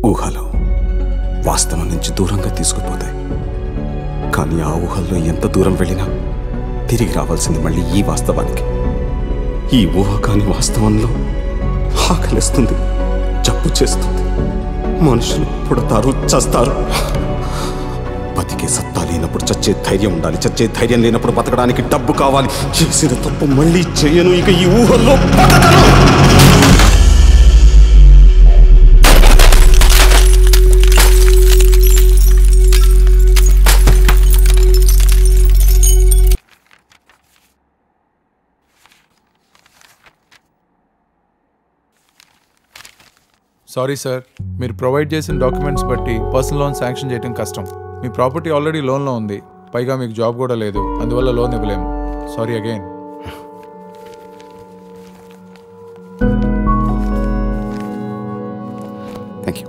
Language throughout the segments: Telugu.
ఊహలు వాస్తవం నుంచి దూరంగా తీసుకుపోతాయి. కానీ ఆ ఊహల్లో ఎంత దూరం వెళ్ళినా తిరిగి రావాల్సింది మళ్ళీ ఈ వాస్తవానికి. ఈ ఊహ కాని వాస్తవంలో ఆకలిస్తుంది, జబ్బు చేస్తుంది. మనుషులు పుడతారు, చస్తారు. బతికే సత్తా లేనప్పుడు చచ్చే ధైర్యం ఉండాలి. చచ్చే ధైర్యం లేనప్పుడు బతకడానికి డబ్బు కావాలి. చేసిన తప్పు మళ్ళీ చేయను, ఇక ఈ ఊహల్లో బతకను. సారీ సార్, మీరు ప్రొవైడ్ చేసిన డాక్యుమెంట్స్ బట్టి పర్సనల్ లోన్ శాంక్షన్ చేయడం కష్టం. మీ ప్రాపర్టీ ఆల్రెడీ లోన్లో ఉంది, పైగా మీకు జాబ్ కూడా లేదు, అందువల్ల లోన్ ఇవ్వలేము. Sorry again. Thank you.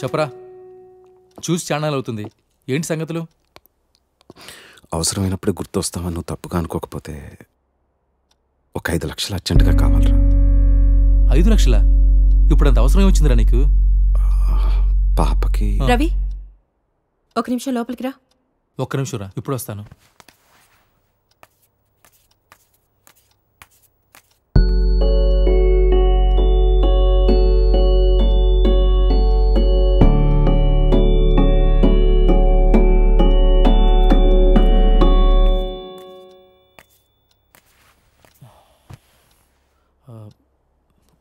చెప్పరా, చూసి ఛానల్ అవుతుంది. ఏంటి సంగతులు? అవసరమైనప్పుడు గుర్తొస్తామని నువ్వు తప్పుగా అనుకోకపోతే ఒక 5 లక్షలు అర్జెంటుగా కావాలరా. 5 లక్షలా? ఇప్పుడు అంత అవసరం వచ్చిందిరా నీకు? పాపకి. రవి, ఒక నిమిషం లోపలికి రా. ఒక్క నిమిషం రా, ఇప్పుడు వస్తాను.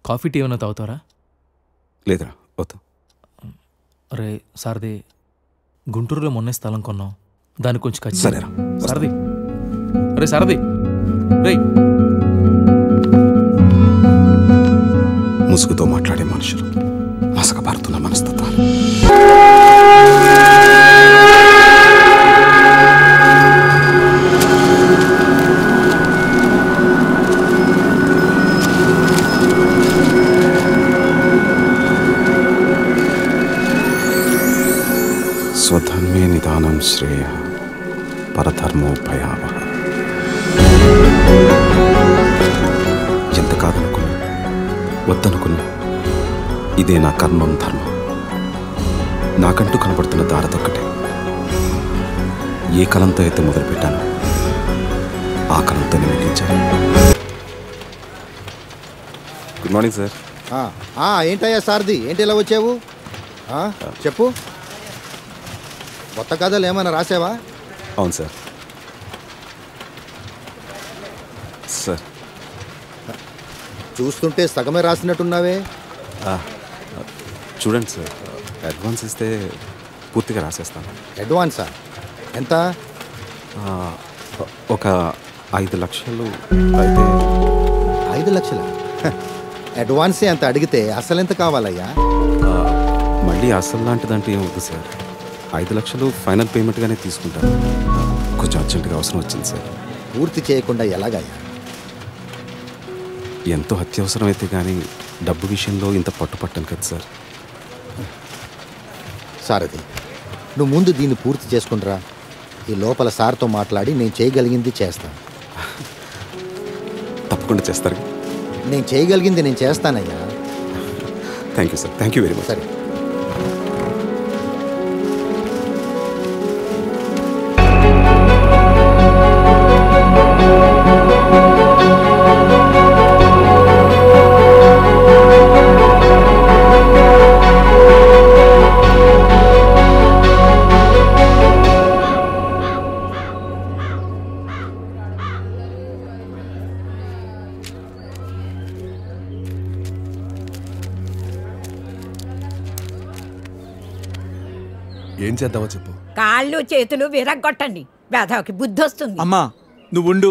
కాఫీ టీ ఏమైనా తాగుతారా? లేదురా, వద్దు. అరే సారథి, గుంటూరులో మొన్నే స్థలం కొన్నాం, దానికి కొంచెం ఖర్చు. సరేరా సారథి. అరే సారథి, రే. ముసుగుతో మాట్లాడే మనుషులు, మసకబారుతున్న మనస్తత్వాలు. స్వధర్మే నిదానం శ్రేయ పరధర్మో భయావహ. ఎంత కాదనుకున్నా, వద్దనుకున్నా, ఇదే నా కర్మం ధర్మం. నాకంటూ కనపడుతున్న దారదొక్కటే. ఏ కలంతో అయితే మొదలుపెట్టానో ఆ కలంతో ముగించాను. Good morning sir. ఏంటయ్యా సారథి, ఏంటి ఇలా వచ్చావు? చెప్పు, కొత్త కథలు ఏమైనా రాసావా? అవును సార్. సార్ చూస్తుంటే సగమే రాసినట్టున్నావే. చూడండి సార్, అడ్వాన్స్ ఇస్తే పూర్తిగా రాసేస్తాను. అడ్వాన్సా? ఎంత? ఒక 5 లక్షలు అయితే. 5 లక్షలా? అడ్వాన్సే అంత అడిగితే అసలు ఎంత కావాలయ్యా? మళ్ళీ అసలు లాంటిదంటే ఏం వద్దు సార్. 5 లక్షలు ఫైనల్ పేమెంట్గానే తీసుకుంటాను. కొంచెం అర్జెంటుగా అవసరం వచ్చింది సార్. పూర్తి చేయకుండా ఎలాగయ్యా? ఎంతో అత్యవసరం అయితే కానీ డబ్బు విషయంలో ఇంత పట్టుపట్టను కదా సార్. సారథి, నువ్వు ముందు దీన్ని పూర్తి చేసుకుంటురా. ఈ లోపల సార్తో మాట్లాడి నేను చేయగలిగింది చేస్తాను. తప్పకుండా చేస్తారు. నేను చేయగలిగింది నేను చేస్తానయ్యా. Thank you sir. Thank you very much. సరే. ఏం చేద్దామో చెప్పు. కాళ్ళు చేతులు విరగ్గొట్టండి, వేధవకి బుద్ధి వస్తుంది. అమ్మా నువ్వుండు.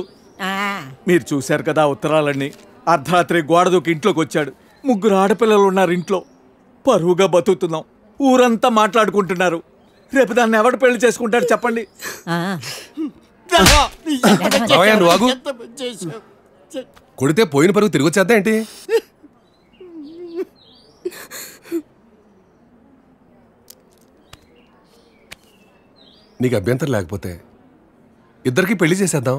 మీరు చూశారు కదా ఉత్తరాలన్నీ. అర్ధరాత్రి గోడ దూకి ఇంట్లోకి వచ్చాడు. 3 ఆడపిల్లలు ఉన్నారు ఇంట్లో. పరువుగా బతుకుతున్నాం. ఊరంతా మాట్లాడుకుంటున్నారు. రేపు దాన్ని ఎవడు పెళ్లి చేసుకుంటాడు చెప్పండి? కొడితే పోయిన పరుగు తిరిగి వచ్చేద్దా ఏంటి? నీకు అభ్యంతరం లేకపోతే ఇద్దరికి పెళ్లి చేసేద్దాం.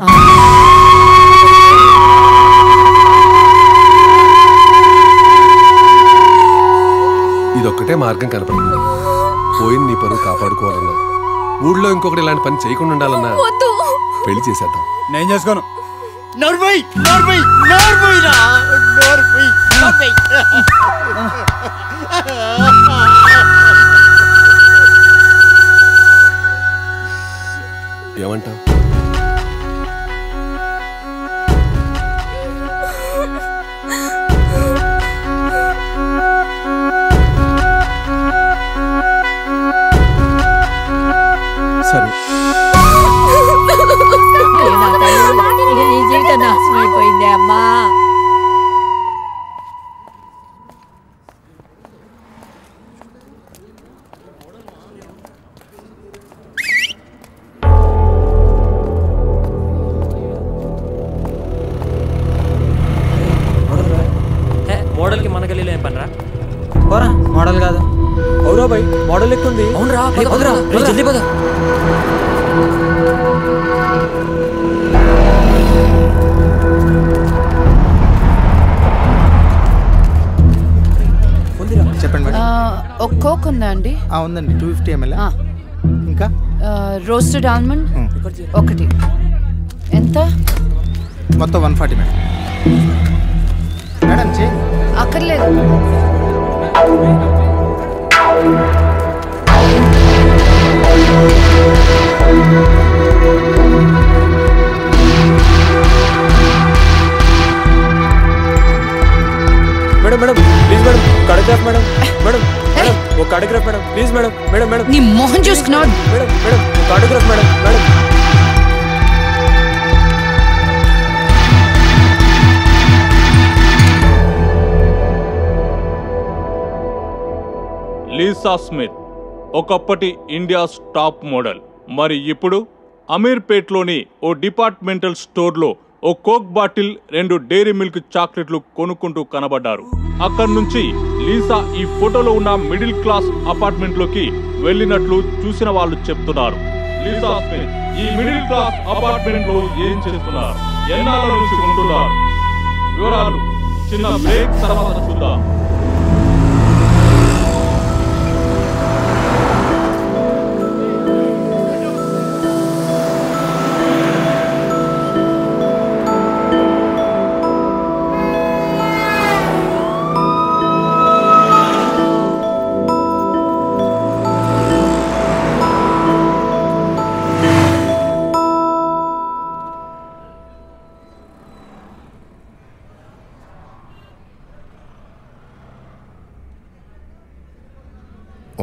ఒకటే మార్గం కనపడింది. పోయిన నీ పరువు కాపాడుకోవాలన్నా, ఊళ్ళో ఇంకొకటి ఇలాంటి పని చేయకుండా ఉండాలన్నా పెళ్లి చేసేద్దాం. నేను చేసుకోను. ఏమంటావు? సరే, నీ జీవితం నాశనం అయిపోయింది అమ్మా. మోడల్కి మన గల్లీలో ఏం పనిరా? పోరా, మోడల్ కాదు. అవురా బాయ్, మోడల్ ఎక్కుంది. అవునరా, జల్దీ పద. చెప్పండి మేడం. ఒక కోక్ ఉందా అండి? ఉందండి, 250 ml. ఇంకా రోస్టెడ్ ఆల్మండ్ ఒకటి. ఎంత? మొత్తం 140 మేడం. మేడం చేయి. అక్కర్లేదు. Madam madam please madam, cardiograph madam. Madam madam ఒక cardiograph madam please madam. Madam madam నీ మొహం చూసుకున్నావు. మేడం మేడం ఒక cardiograph madam. Madam Lisa Smith ఒకప్పటి ఇండియాస్ టాప్ మోడల్. మరి ఇప్పుడు అమీర్పేట్లోని ఓ డిపార్ట్మెంటల్ స్టోర్లో ఓ కోక్ బాటిల్, 2 డైరీ మిల్క్ చాక్లెట్లు కొనుక్కుంటూ కనబడ్డారు. అక్కడి నుంచి లీసా ఈ ఫోటోలో ఉన్న మిడిల్ క్లాస్ అపార్ట్మెంట్లోకి వెళ్ళినట్లు చూసిన వాళ్ళు చెప్తున్నారు. లీసా స్మిత్ ఈ మిడిల్ క్లాస్ అపార్ట్మెంట్లో ఏం చేస్తున్నారు, ఎన్నాళ్ళ నుంచి ఉంటున్నారు, వివరాలు చిన్న బ్రేక్ తర్వాత చూద్దాం.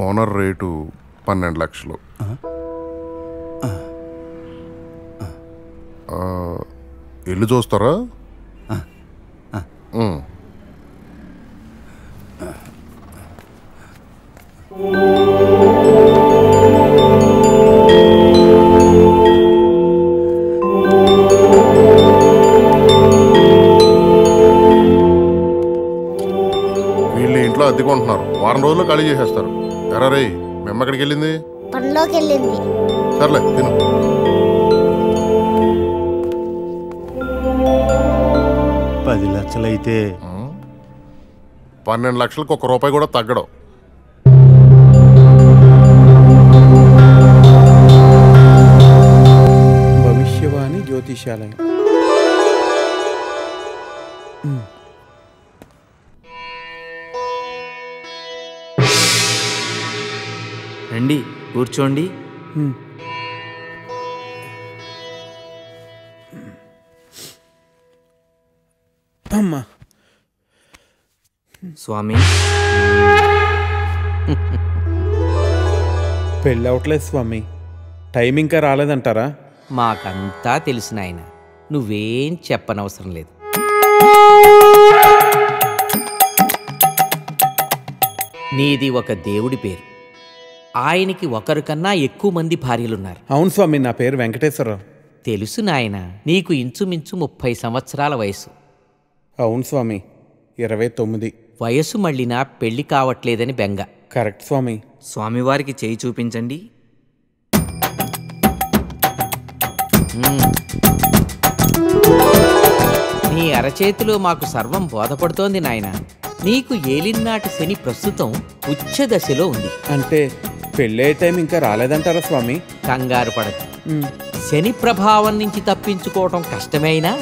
ఓనర్ రేటు 12 లక్షలు. ఇల్లు చూస్తారా? వీళ్ళు ఇంట్లో అద్దెకుంటున్నారు, వారం రోజుల్లో ఖాళీ చేసేస్తారు. ఎరా రే, మేము ఎక్కడికి వెళ్ళింది? పనిలోకి వెళ్ళింది. సర్లే తిను. $10 లక్షలైతే 12 లక్షలకు ₹1 కూడా తగ్గడం. భవిష్యవాణి జ్యోతిషాలయం. రండి కూర్చోండి. అమ్మా స్వామి, పెళ్ళి అవట్లేదు స్వామి. టైం ఇంకా రాలేదంటారా? మాకంతా తెలిసిన ఆయన, నువ్వేం చెప్పనవసరం లేదు. నీది ఒక దేవుడి పేరు. ఆయనకి ఒకరికన్నా ఎక్కువ మంది భార్యలున్నారు. అవును స్వామి, నా పేరు వెంకటేశ్వరరావు. తెలుసు నాయన, నీకు ఇంచుమించు 30 సంవత్సరాల వయసు. అవును స్వామి, 29. వయసు మళ్ళినా పెళ్లి కావట్లేదని బెంగ. కరెక్ట్ స్వామి. స్వామివారికి చేయి చూపించండి. నీ అరచేతిలో మాకు సర్వం బోధపడుతోంది నాయన. నీకు ఏలినాటి శని ప్రస్తుతం ఉచ్చ దశలో ఉంది. అంటే పెళ్ళే టైం ఇంకా రాలేదంటారా స్వామి? కంగారు పడదు. శని ప్రభావం నుంచి తప్పించుకోవటం కష్టమైనా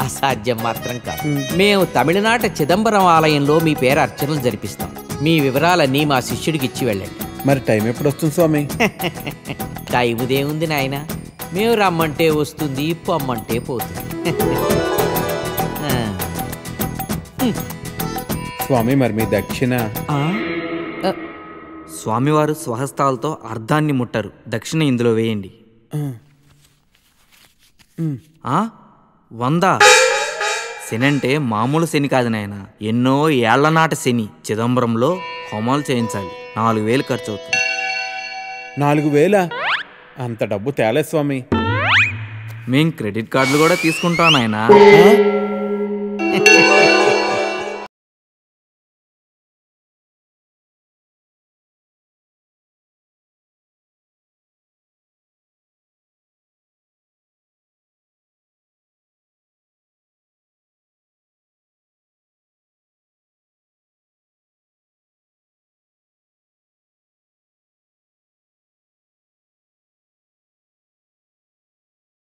అసాధ్యం మాత్రం కాదు. మేము తమిళనాట చిదంబరం ఆలయంలో మీ పేరు అర్చనలు జరిపిస్తాం. మీ వివరాలన్నీ మా శిష్యుడికి ఇచ్చి వెళ్ళండి. మరి టైం ఎప్పుడు వస్తుంది స్వామి? టైముదేముంది నాయన, మేము రమ్మంటే వస్తుంది, పొమ్మంటే పోతుంది. స్వామి మరి మీ దక్షిణ? స్వామివారు స్వహస్తాలతో అర్ధాన్ని ముట్టరు. దక్షిణ ఇందులో వేయండి. 100. శని అంటే మామూలు శని కాదు నాయన, ఎన్నో ఏళ్లనాటి శని. చిదంబరంలో హోమాలు చేయించాలి. 4000 ఖర్చు అవుతుంది. 4000? అంత డబ్బు తేలే స్వామి. మేం క్రెడిట్ కార్డులు కూడా తీసుకుంటాం నాయన.